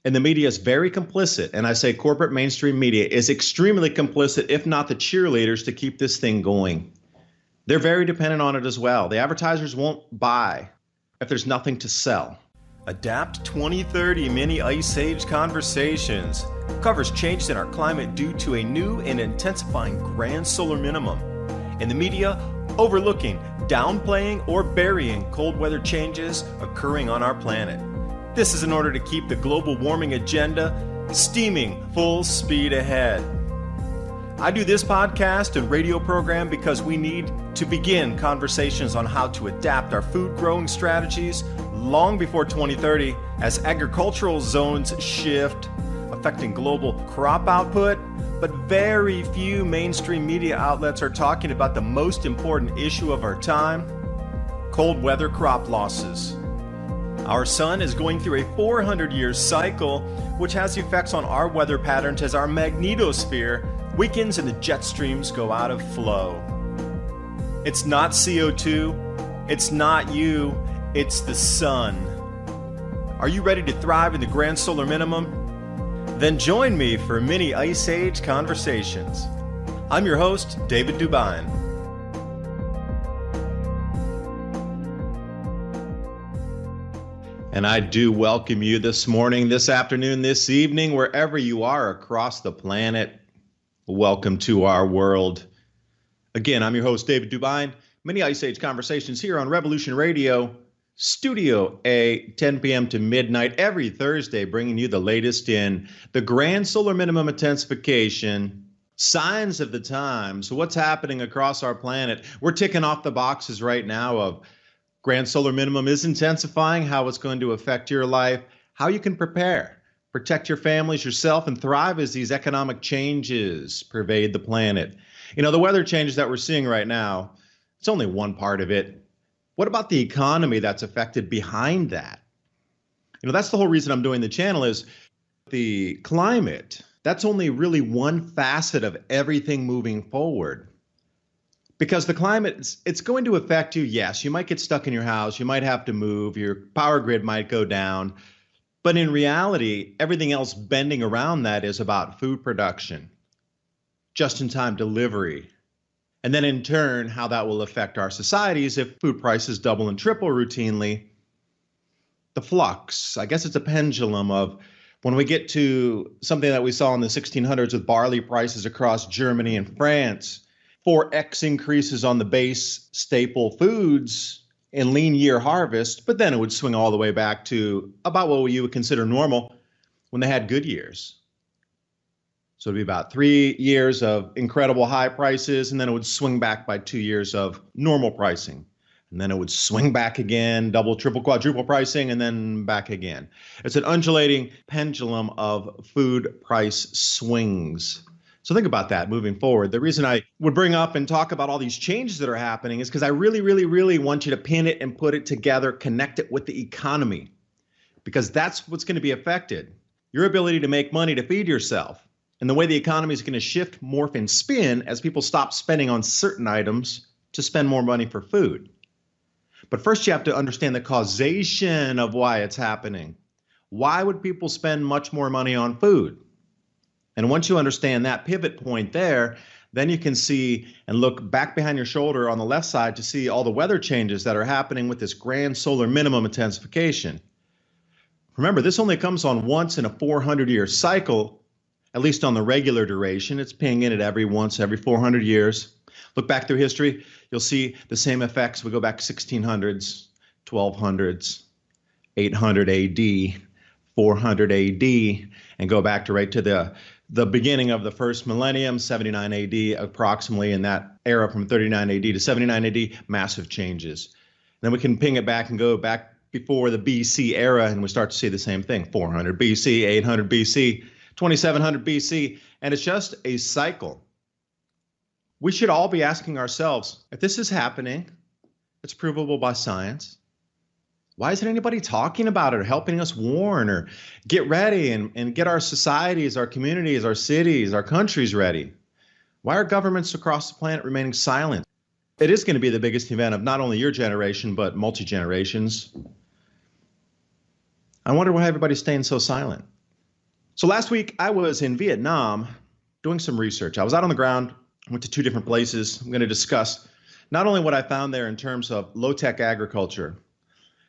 And the media is very complicit. And I say corporate mainstream media is extremely complicit, if not the cheerleaders, to keep this thing going. They're very dependent on it as well. The advertisers won't buy if there's nothing to sell. Adapt 2030 Mini Ice Age Conversations covers changes in our climate due to a new and intensifying grand solar minimum, and the media overlooking, downplaying, or burying cold weather changes occurring on our planet. This is in order to keep the global warming agenda steaming full speed ahead. I do this podcast and radio program because we need to begin conversations on how to adapt our food growing strategies long before 2030 as agricultural zones shift, affecting global crop output, but very few mainstream media outlets are talking about the most important issue of our time: cold weather crop losses. Our sun is going through a 400-year cycle, which has effects on our weather patterns as our magnetosphere weakens and the jet streams go out of flow. It's not CO2, it's not you, it's the sun. Are you ready to thrive in the grand solar minimum? Then join me for Mini Ice Age Conversations. I'm your host, David Dubine. And I do welcome you this morning, this afternoon, this evening, wherever you are across the planet. Welcome to our world. Again, I'm your host, David Dubine. Mini Ice Age Conversations here on Revolution Radio, Studio A, 10 p.m. to midnight every Thursday, bringing you the latest in the grand solar minimum intensification, signs of the times, what's happening across our planet. We're ticking off the boxes right now of grand solar minimum is intensifying, how it's going to affect your life, how you can prepare, protect your families, yourself, and thrive as these economic changes pervade the planet. You know, the weather changes that we're seeing right now, it's only one part of it. What about the economy that's affected behind that? You know, that's the whole reason I'm doing the channel is the climate. That's only really one facet of everything moving forward. Because the climate, it's going to affect you. Yes, you might get stuck in your house. You might have to move. Your power grid might go down. But in reality, everything else bending around that is about food production, just-in-time delivery, and then in turn, how that will affect our societies if food prices double and triple routinely. The flux, I guess it's a pendulum of when we get to something that we saw in the 1600s with barley prices across Germany and France, 4x increases on the base staple foods in lean year harvest, but then it would swing all the way back to about what you would consider normal when they had good years. So it'd be about 3 years of incredible high prices, and then it would swing back by 2 years of normal pricing. And then it would swing back again, double, triple, quadruple pricing, and then back again. It's an undulating pendulum of food price swings. So think about that moving forward. The reason I would bring up and talk about all these changes that are happening is because I really want you to pin it and put it together, connect it with the economy, because that's what's going to be affected. Your ability to make money to feed yourself and the way the economy is going to shift, morph, and spin as people stop spending on certain items to spend more money for food. But first you have to understand the causation of why it's happening. Why would people spend much more money on food? And once you understand that pivot point there, then you can see and look back behind your shoulder on the left side to see all the weather changes that are happening with this grand solar minimum intensification. Remember, this only comes on once in a 400-year cycle, at least on the regular duration. It's pinging it every 400 years. Look back through history, you'll see the same effects. We go back 1600s, 1200s, 800 AD, 400 AD, and go back to right to the beginning of the first millennium, 79 AD, approximately in that era from 39 AD to 79 AD, massive changes. And then we can ping it back and go back before the BC era, and we start to see the same thing, 400 BC, 800 BC, 2700 BC, and it's just a cycle. We should all be asking ourselves, if this is happening, it's provable by science, why isn't anybody talking about it or helping us warn or get ready and get our societies, our communities, our cities, our countries ready? Why are governments across the planet remaining silent? It is going to be the biggest event of not only your generation, but multi-generations. I wonder why everybody's staying so silent. So last week I was in Vietnam doing some research. I was out on the ground, went to two different places. I'm going to discuss not only what I found there in terms of low-tech agriculture,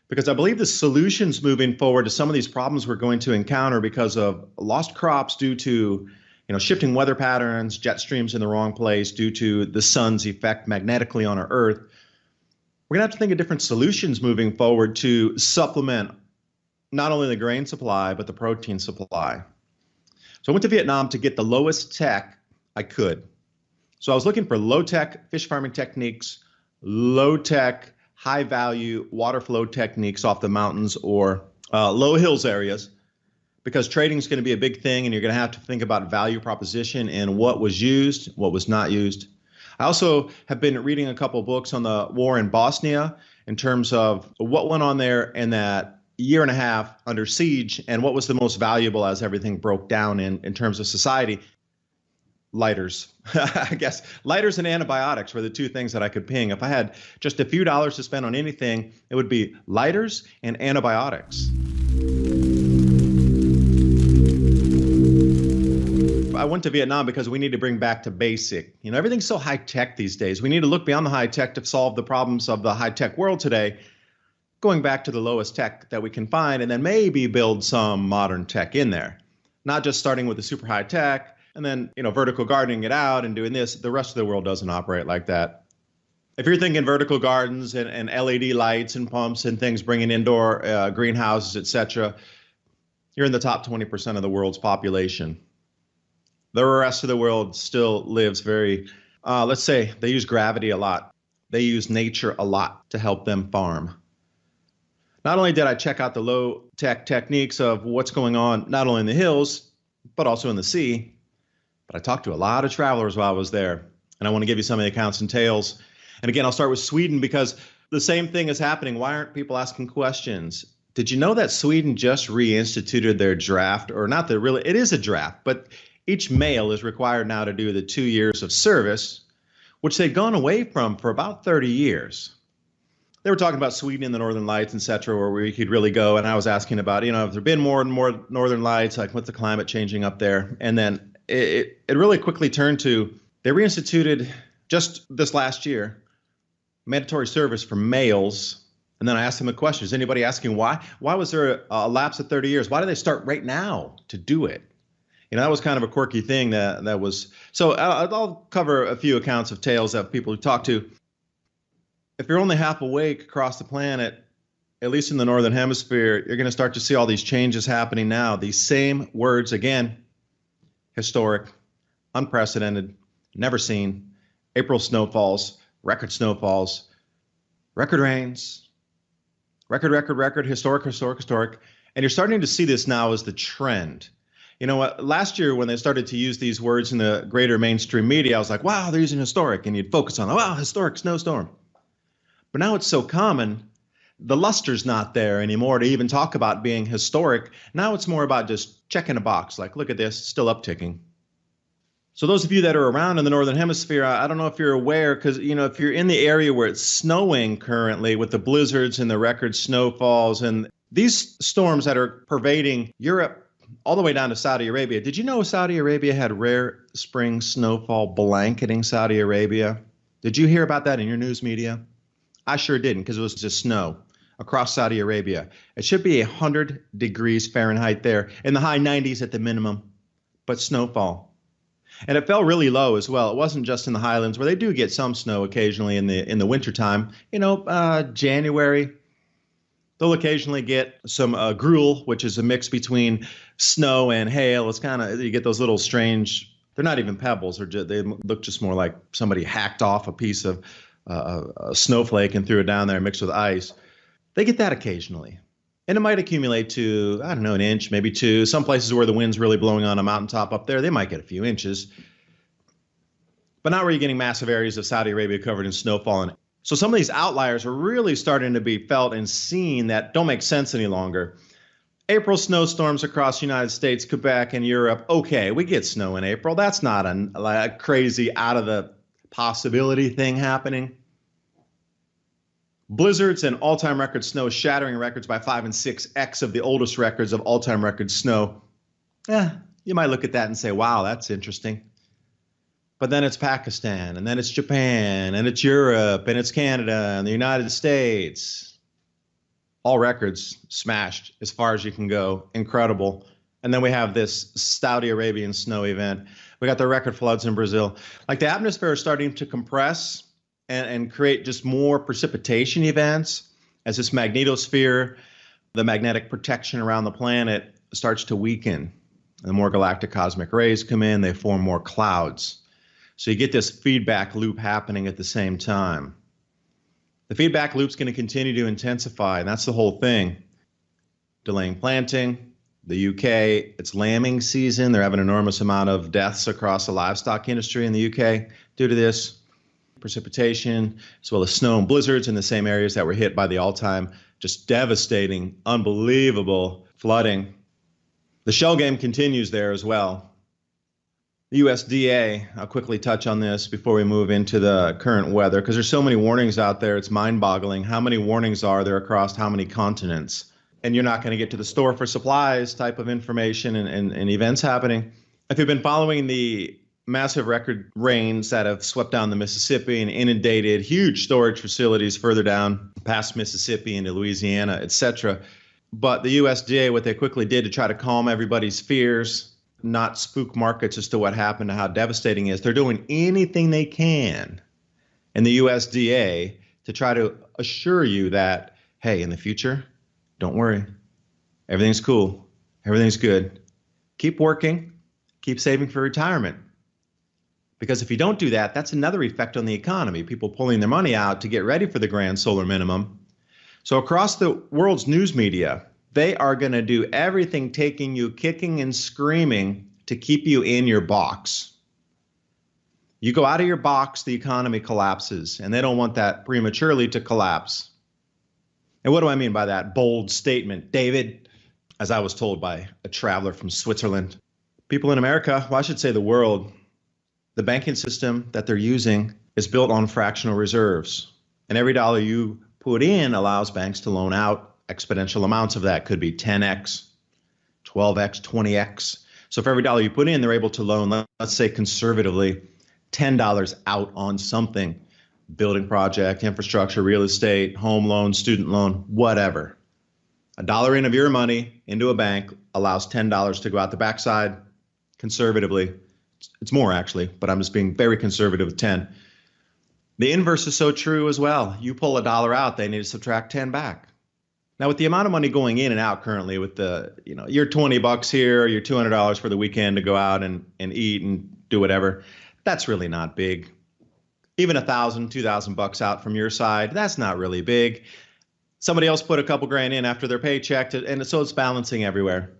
because I believe the solutions moving forward to some of these problems we're going to encounter because of lost crops due to shifting weather patterns, jet streams in the wrong place, due to the sun's effect magnetically on our Earth. We're going to have to think of different solutions moving forward to supplement not only the grain supply, but the protein supply. So I went to Vietnam to get the lowest tech I could. So I was looking for low-tech fish farming techniques, low-tech, high-value water flow techniques off the mountains or low hills areas, because trading is going to be a big thing, and you're going to have to think about value proposition and what was used, what was not used. I also have been reading a couple of books on the war in Bosnia in terms of what went on there in that year and a half under siege and what was the most valuable as everything broke down in terms of society. Lighters. I guess lighters and antibiotics were the two things that I could ping. If I had just a few dollars to spend on anything, it would be lighters and antibiotics. I went to Vietnam because we need to bring back to basic. Everything's so high tech these days. We need to look beyond the high tech to solve the problems of the high tech world today, going back to the lowest tech that we can find, and then maybe build some modern tech in there. Not just starting with the super high tech and then, vertical gardening it out and doing this. The rest of the world doesn't operate like that. If you're thinking vertical gardens and LED lights and pumps and things bringing indoor greenhouses, etc., you're in the top 20% of the world's population. The rest of the world still lives very, let's say, they use gravity a lot. They use nature a lot to help them farm. Not only did I check out the low-tech techniques of what's going on, not only in the hills, but also in the sea, but I talked to a lot of travelers while I was there, and I want to give you some of the accounts and tales. And again, I'll start with Sweden because the same thing is happening. Why aren't people asking questions? Did you know that Sweden just reinstituted their draft, or not that really, it is a draft, but each male is required now to do the 2 years of service, which they'd gone away from for about 30 years. They were talking about Sweden and the Northern Lights, etc., where we could really go. And I was asking about, have there been more and more Northern Lights? Like, what's the climate changing up there? And then it really quickly turned to, they reinstituted just this last year, mandatory service for males. And then I asked them a question. Is anybody asking why? Why was there a lapse of 30 years? Why did they start right now to do it? That was kind of a quirky thing that was. So I'll cover a few accounts of tales of people who talk to. If you're only half awake across the planet, at least in the Northern Hemisphere, you're going to start to see all these changes happening now. These same words, again, historic, unprecedented, never seen, April snowfalls, record rains, record, historic. And you're starting to see this now as the trend. Last year when they started to use these words in the greater mainstream media, I was like, wow, they're using historic. And you'd focus on, wow, historic snowstorm. But now it's so common, the luster's not there anymore to even talk about being historic. Now it's more about just checking a box, like, look at this, still upticking. So those of you that are around in the Northern Hemisphere, I don't know if you're aware, because, if you're in the area where it's snowing currently with the blizzards and the record snowfalls and these storms that are pervading Europe, all the way down to Saudi Arabia. Did you know Saudi Arabia had rare spring snowfall blanketing Saudi Arabia? Did you hear about that in your news media? I sure didn't, because it was just snow across Saudi Arabia. It should be 100 degrees Fahrenheit there, in the high 90s at the minimum, but snowfall. And it fell really low as well. It wasn't just in the highlands, where they do get some snow occasionally in the wintertime. January. They'll occasionally get some gruel, which is a mix between snow and hail. It's kind of, you get those little strange, they're not even pebbles. They look just more like somebody hacked off a piece of a snowflake and threw it down there mixed with ice. They get that occasionally. And it might accumulate to, an inch, maybe two. Some places where the wind's really blowing on a mountaintop up there, they might get a few inches. But not where you're getting massive areas of Saudi Arabia covered in snowfall. And so some of these outliers are really starting to be felt and seen that don't make sense any longer. April snowstorms across the United States, Quebec, and Europe. Okay, we get snow in April. That's not a crazy out of the possibility thing happening. Blizzards and all-time record snow shattering records by 5 and 6x of the oldest records of all-time record snow. Yeah, you might look at that and say, wow, that's interesting. But then it's Pakistan, and then it's Japan, and it's Europe, and it's Canada, and the United States. All records smashed as far as you can go. Incredible. And then we have this Saudi Arabian snow event. We got the record floods in Brazil. Like the atmosphere is starting to compress and create just more precipitation events as this magnetosphere, the magnetic protection around the planet, starts to weaken. The more galactic cosmic rays come in, they form more clouds. So you get this feedback loop happening at the same time. The feedback loop's going to continue to intensify, and that's the whole thing. Delaying planting. The UK, it's lambing season. They're having an enormous amount of deaths across the livestock industry in the UK due to this. Precipitation, as well as snow and blizzards in the same areas that were hit by the all-time, just devastating, unbelievable flooding. The shell game continues there as well. The USDA, I'll quickly touch on this before we move into the current weather, because there's so many warnings out there, it's mind-boggling. How many warnings are there across how many continents? And you're not going to get to the store for supplies type of information and events happening. If you've been following the massive record rains that have swept down the Mississippi and inundated huge storage facilities further down past Mississippi into Louisiana, etc. But the USDA, what they quickly did to try to calm everybody's fears, not spook markets as to what happened and how devastating it is, they're doing anything they can in the USDA to try to assure you that, hey, in the future, don't worry. Everything's cool. Everything's good. Keep working. Keep saving for retirement. Because if you don't do that, that's another effect on the economy. People pulling their money out to get ready for the grand solar minimum. So across the world's news media, they are going to do everything taking you kicking and screaming to keep you in your box. You go out of your box, the economy collapses, and they don't want that prematurely to collapse. And what do I mean by that bold statement, David? As I was told by a traveler from Switzerland. People in America, well, I should say the world, the banking system that they're using is built on fractional reserves. And every dollar you put in allows banks to loan out exponential amounts of that. Could be 10x, 12x, 20x. So for every dollar you put in, they're able to loan, let's say conservatively, $10 out on something. Building project, infrastructure, real estate, home loan, student loan, whatever. A dollar in of your money into a bank allows $10 to go out the backside conservatively. It's more actually, but I'm just being very conservative with 10. The inverse is so true as well. You pull a dollar out, they need to subtract 10 back. Now with the amount of money going in and out currently with the, your $20 here, your $200 for the weekend to go out and eat and do whatever, that's really not big. Even $1,000, $2,000 out from your side, that's not really big. Somebody else put a couple grand in after their paycheck, and so it's balancing everywhere.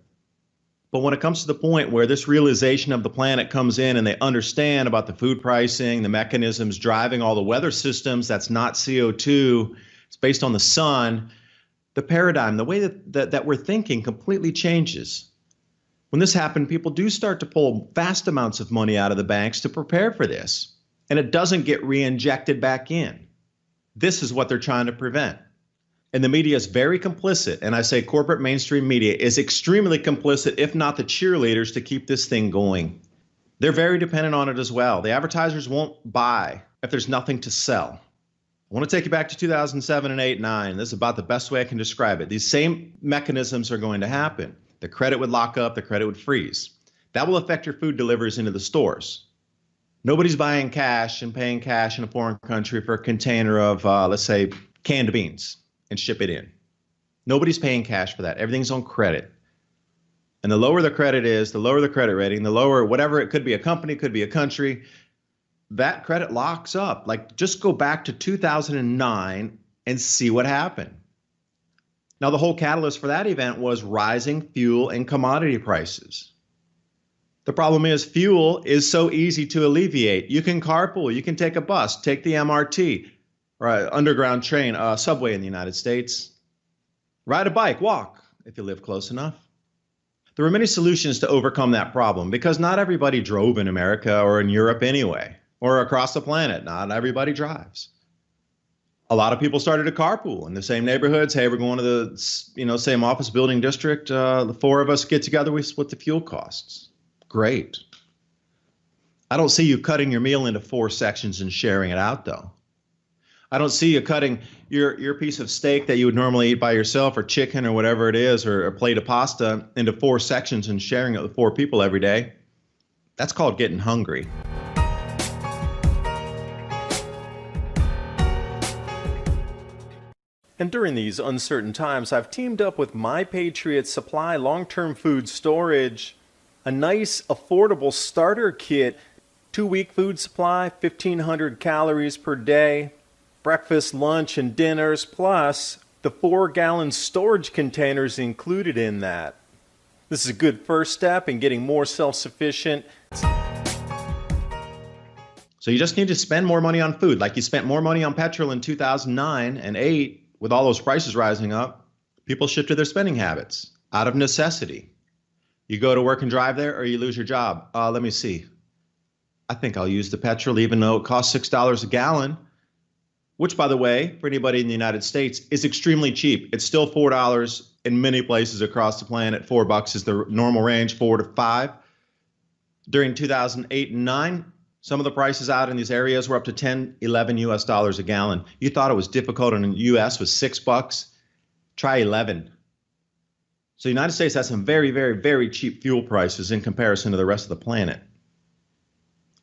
But when it comes to the point where this realization of the planet comes in and they understand about the food pricing, the mechanisms driving all the weather systems, that's not CO2, it's based on the sun, the paradigm, the way that we're thinking completely changes. When this happened, people do start to pull vast amounts of money out of the banks to prepare for this. And it doesn't get re-injected back in. This is what they're trying to prevent. And the media is very complicit. And I say corporate mainstream media is extremely complicit, if not the cheerleaders, to keep this thing going. They're very dependent on it as well. The advertisers won't buy if there's nothing to sell. I want to take you back to 2007 and 8, 9. This is about the best way I can describe it. These same mechanisms are going to happen. The credit would lock up, the credit would freeze. That will affect your food deliveries into the stores. Nobody's buying cash and paying cash in a foreign country for a container of, let's say, canned beans and ship it in. Nobody's paying cash for that. Everything's on credit. And the lower the credit is, the lower the credit rating, the lower whatever, it could be a company, could be a country, that credit locks up. Like just go back to 2009 and see what happened. Now, the whole catalyst for that event was rising fuel and commodity prices. The problem is fuel is so easy to alleviate. You can carpool, you can take a bus, take the MRT, or an underground train, subway in the United States. Ride a bike, walk, if you live close enough. There were many solutions to overcome that problem because not everybody drove in America or in Europe anyway, or across the planet. Not everybody drives. A lot of people started to carpool in the same neighborhoods. Hey, we're going to the same office building district. The four of us get together, we split the fuel costs. Great. I don't see you cutting your meal into 4 sections and sharing it out, though. I don't see you cutting your piece of steak that you would normally eat by yourself, or chicken or whatever it is, or a plate of pasta into 4 sections and sharing it with 4 people every day. That's called getting hungry. And during these uncertain times, I've teamed up with My Patriot Supply long-term food storage, a nice, affordable starter kit, 2-week food supply, 1,500 calories per day, breakfast, lunch, and dinners, plus the 4-gallon storage containers included in that. This is a good first step in getting more self-sufficient. So you just need to spend more money on food, like you spent more money on petrol in 2009 and 8. With all those prices rising up, people shifted their spending habits out of necessity. You go to work and drive there, or you lose your job. Let me see. I think I'll use the petrol, even though it costs $6 a gallon, which, by the way, for anybody in the United States, is extremely cheap. It's still $4 in many places across the planet. $4 is the normal range, $4 to $5. During 2008 and 9, some of the prices out in these areas were up to $10, $11 a gallon. You thought it was difficult in the U.S. with $6. Try 11. So the United States has some very, very, very cheap fuel prices in comparison to the rest of the planet.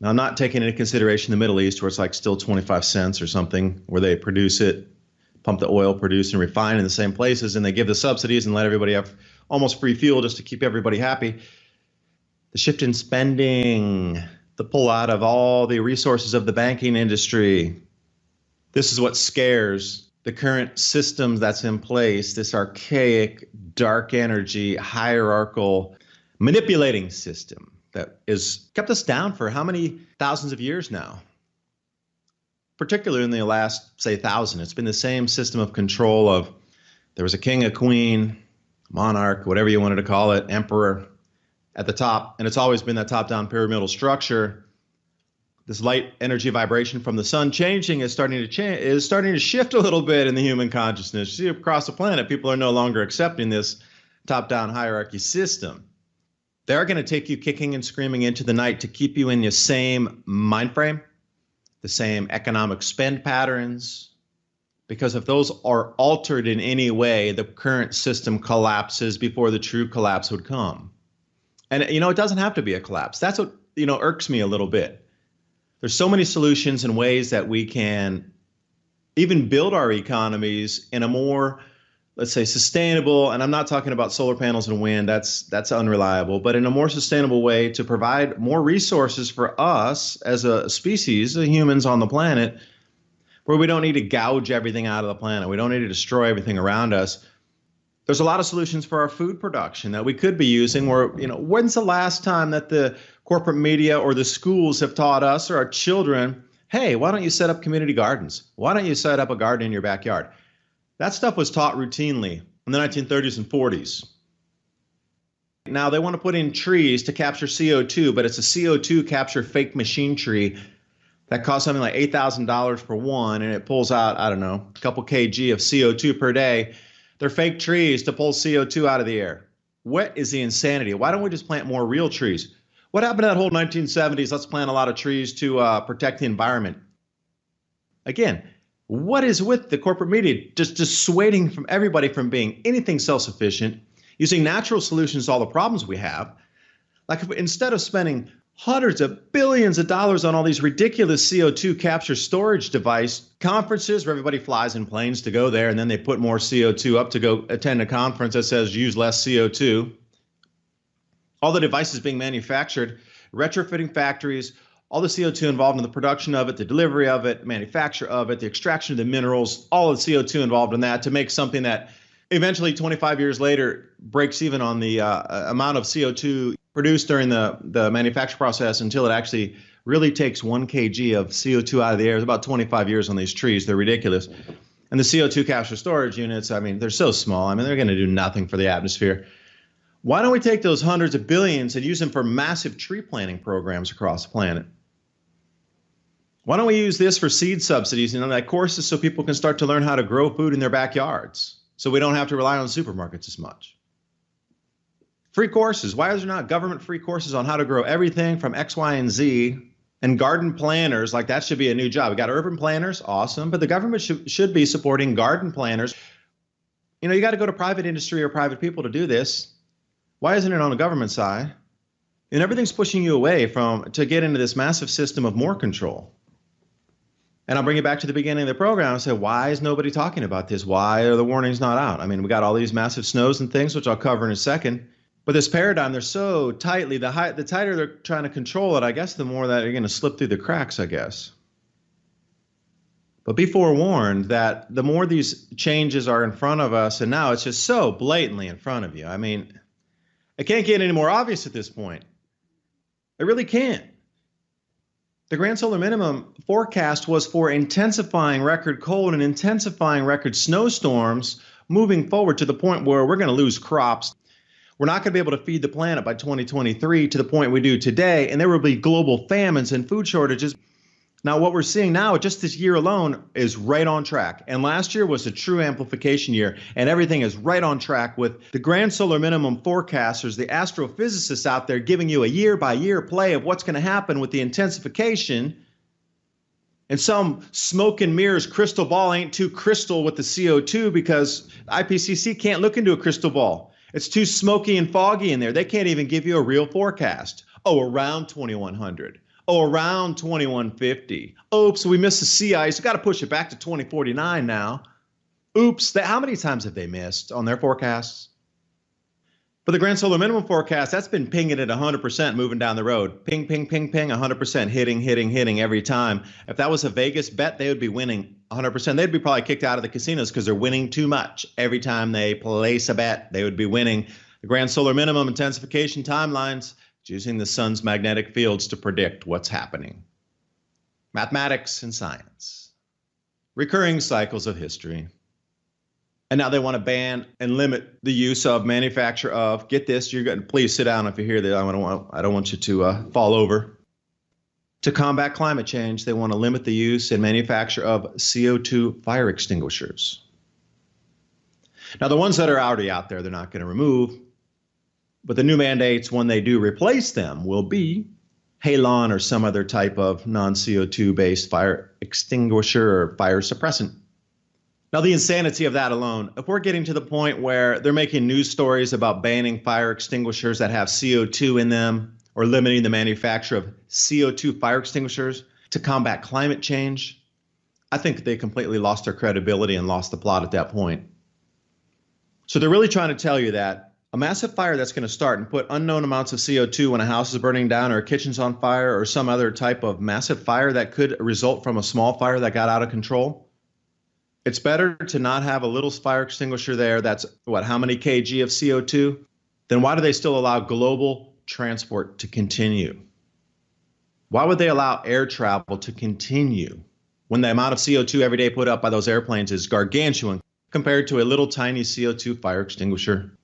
Now, I'm not taking into consideration the Middle East, where it's like still 25 cents or something, where they produce it, pump the oil, produce and refine in the same places, and they give the subsidies and let everybody have almost free fuel just to keep everybody happy. The shift in spending, the pull out of all the resources of the banking industry. This is what scares the current system that's in place, this archaic, dark energy, hierarchical, manipulating system that has kept us down for how many thousands of years now? Particularly in the last, say, 1,000. It's been the same system of control of there was a king, a queen, monarch, whatever you wanted to call it, emperor, at the top, and it's always been that top-down pyramidal structure. This light energy vibration from the sun changing is starting to shift a little bit in the human consciousness. See, across the planet, people are no longer accepting this top-down hierarchy system. They're going to take you kicking and screaming into the night to keep you in the same mind frame, the same economic spend patterns, because if those are altered in any way, the current system collapses before the true collapse would come. And, it doesn't have to be a collapse. That's what, irks me a little bit. There's so many solutions and ways that we can even build our economies in a more, let's say, sustainable, and I'm not talking about solar panels and wind, that's unreliable, but in a more sustainable way to provide more resources for us as a species, the humans on the planet, where we don't need to gouge everything out of the planet. We don't need to destroy everything around us. There's a lot of solutions for our food production that we could be using where, when's the last time that the corporate media or the schools have taught us or our children, hey, why don't you set up community gardens? Why don't you set up a garden in your backyard? That stuff was taught routinely in the 1930s and 40s. Now they want to put in trees to capture CO2, but it's a CO2 capture fake machine tree that costs something like $8,000 for one, and it pulls out, I don't know, a couple kg of CO2 per day. They're fake trees to pull CO2 out of the air. What is the insanity? Why don't we just plant more real trees? What happened to that whole 1970s, let's plant a lot of trees to protect the environment? Again, what is with the corporate media just dissuading from everybody from being anything self-sufficient, using natural solutions to all the problems we have? Like instead of spending hundreds of billions of dollars on all these ridiculous CO2 capture storage device conferences where everybody flies in planes to go there and then they put more CO2 up to go attend a conference that says use less CO2. All the devices being manufactured, retrofitting factories, all the CO2 involved in the production of it, the delivery of it, manufacture of it, the extraction of the minerals, all of the CO2 involved in that to make something that eventually 25 years later breaks even on the amount of CO2 produced during the manufacture process until it actually really takes 1 kg of CO2 out of the air. It's about 25 years on these trees. They're ridiculous. And the CO2 capture storage units, they're so small. They're going to do nothing for the atmosphere. Why don't we take those hundreds of billions and use them for massive tree planting programs across the planet? Why don't we use this for seed subsidies and like courses so people can start to learn how to grow food in their backyards so we don't have to rely on supermarkets as much? Free courses. Why is there not government free courses on how to grow everything from X, Y, and Z? And garden planners, like that should be a new job. We got urban planners, awesome, but the government should be supporting garden planners. You know, you got to go to private industry or private people to do this. Why isn't it on the government side? And everything's pushing you away to get into this massive system of more control. And I'll bring you back to the beginning of the program and say, why is nobody talking about this? Why are the warnings not out? I mean, we got all these massive snows and things, which I'll cover in a second. But this paradigm, they're so tightly, the tighter they're trying to control it, I guess, the more that you're going to slip through the cracks, I guess. But be forewarned that the more these changes are in front of us, and now it's just so blatantly in front of you. I mean, it can't get any more obvious at this point. It really can't. The grand solar minimum forecast was for intensifying record cold and intensifying record snowstorms moving forward to the point where we're going to lose crops. We're not going to be able to feed the planet by 2023 to the point we do today, and there will be global famines and food shortages. Now, what we're seeing now, just this year alone, is right on track. And last year was a true amplification year, and everything is right on track with the grand solar minimum forecasters, the astrophysicists out there giving you a year-by-year play of what's going to happen with the intensification. And some smoke and mirrors crystal ball ain't too crystal with the CO2 because IPCC can't look into a crystal ball. It's too smoky and foggy in there. They can't even give you a real forecast. Oh, around 2100. Oh, around 2150. Oops, we missed the sea ice. We've got to push it back to 2049 now. Oops, how many times have they missed on their forecasts? For the grand solar minimum forecast, that's been pinging at 100% moving down the road. Ping, ping, ping, ping, 100%, hitting every time. If that was a Vegas bet, they would be winning 100%. They'd be probably kicked out of the casinos because they're winning too much. Every time they place a bet, they would be winning. The grand solar minimum intensification timelines, using the sun's magnetic fields to predict what's happening. Mathematics and science. Recurring cycles of history. And now they want to ban and limit the use of manufacture of, get this, you're going to please sit down if you hear that. I don't want you to fall over. To combat climate change, they want to limit the use and manufacture of CO2 fire extinguishers. Now, the ones that are already out there, they're not going to remove. But the new mandates, when they do replace them, will be halon or some other type of non-CO2 based fire extinguisher or fire suppressant. Now, the insanity of that alone, if we're getting to the point where they're making news stories about banning fire extinguishers that have CO2 in them or limiting the manufacture of CO2 fire extinguishers to combat climate change, I think they completely lost their credibility and lost the plot at that point. So they're really trying to tell you that a massive fire that's going to start and put unknown amounts of CO2 when a house is burning down or a kitchen's on fire or some other type of massive fire that could result from a small fire that got out of control. It's better to not have a little fire extinguisher there that's, how many kg of CO2? Then why do they still allow global transport to continue? Why would they allow air travel to continue when the amount of CO2 every day put up by those airplanes is gargantuan compared to a little tiny CO2 fire extinguisher?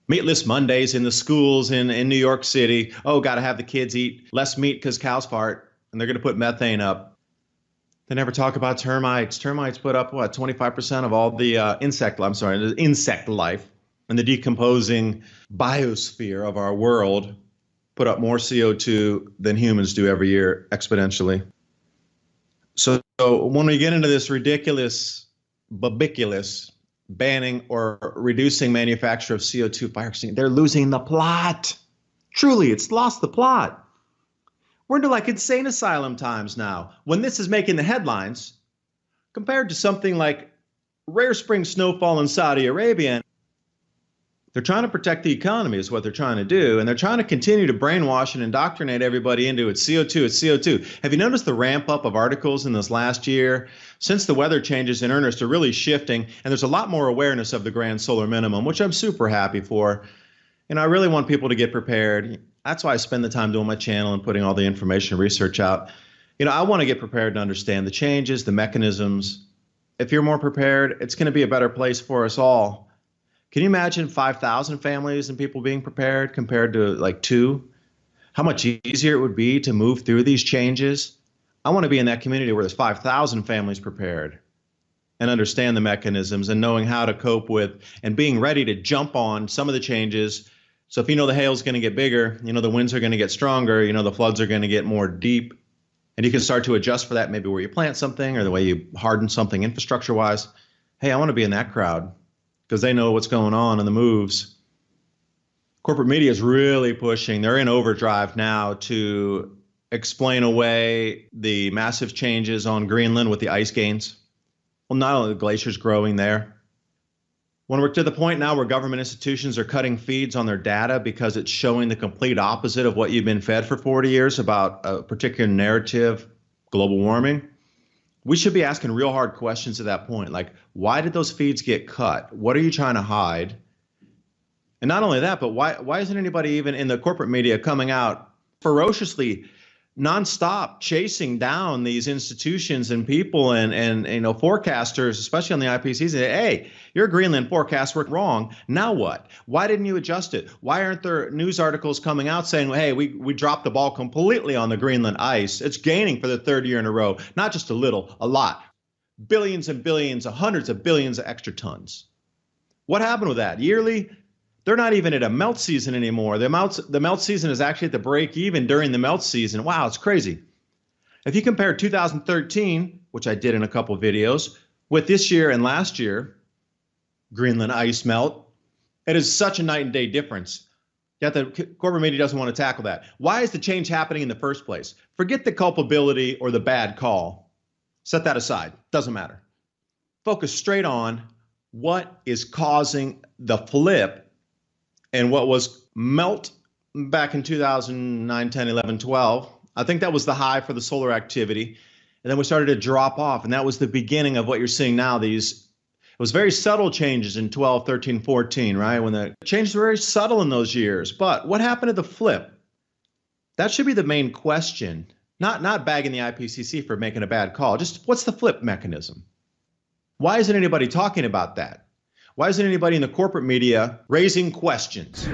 Meatless Mondays in the schools in New York City. Oh, got to have the kids eat less meat because cows fart, and they're going to put methane up. They never talk about termites. Termites put up, 25% of all the insect life and the decomposing biosphere of our world put up more CO2 than humans do every year exponentially. So when we get into this ridiculous, babiculous banning or reducing manufacture of CO2 fire extinguishers, they're losing the plot. Truly, it's lost the plot. We're into like insane asylum times now when this is making the headlines compared to something like rare spring snowfall in Saudi Arabia. They're trying to protect the economy is what they're trying to do. And they're trying to continue to brainwash and indoctrinate everybody into it's CO2, it's CO2. Have you noticed the ramp up of articles in this last year? Since the weather changes in earnest are really shifting, and there's a lot more awareness of the grand solar minimum, which I'm super happy for. And I really want people to get prepared. That's why I spend the time doing my channel and putting all the information and research out. I want to get prepared to understand the changes, the mechanisms. If you're more prepared, it's going to be a better place for us all. Can you imagine 5,000 families and people being prepared compared to like 2? How much easier it would be to move through these changes I want to be in that community where there's 5,000 families prepared and understand the mechanisms and knowing how to cope with and being ready to jump on some of the changes. So if you know the hail's going to get bigger, you know the winds are going to get stronger, you know the floods are going to get more deep, and you can start to adjust for that, maybe where you plant something or the way you harden something infrastructure-wise. Hey, I want to be in that crowd because they know what's going on and the moves. Corporate media is really pushing. They're in overdrive now to explain away the massive changes on Greenland with the ice gains. Well, not only the glaciers growing there. When we're to the point now where government institutions are cutting feeds on their data because it's showing the complete opposite of what you've been fed for 40 years about a particular narrative, global warming, we should be asking real hard questions at that point. Like, why did those feeds get cut? What are you trying to hide? And not only that, but why isn't anybody even in the corporate media coming out ferociously nonstop chasing down these institutions and people and you know forecasters, especially on the IPCC, say, hey, your Greenland forecasts were wrong. Now what? Why didn't you adjust it? Why aren't there news articles coming out saying, hey, we dropped the ball completely on the Greenland ice. It's gaining for the third year in a row, not just a little, a lot. Billions and billions, hundreds of billions of extra tons. What happened with that? Yearly? They're not even at a melt season anymore. The melt season is actually at the break even during the melt season. Wow, it's crazy. If you compare 2013, which I did in a couple of videos, with this year and last year, Greenland ice melt, it is such a night and day difference. Yet the corporate media doesn't want to tackle that. Why is the change happening in the first place? Forget the culpability or the bad call. Set that aside. Doesn't matter. Focus straight on what is causing the flip. And what was melt back in 2009, 10, 11, 12, I think that was the high for the solar activity. And then we started to drop off. And that was the beginning of what you're seeing now. It was very subtle changes in 12, 13, 14, right? When the changes were very subtle in those years. But what happened to the flip? That should be the main question. Not bagging the IPCC for making a bad call. Just what's the flip mechanism? Why isn't anybody talking about that? Why isn't anybody in the corporate media raising questions?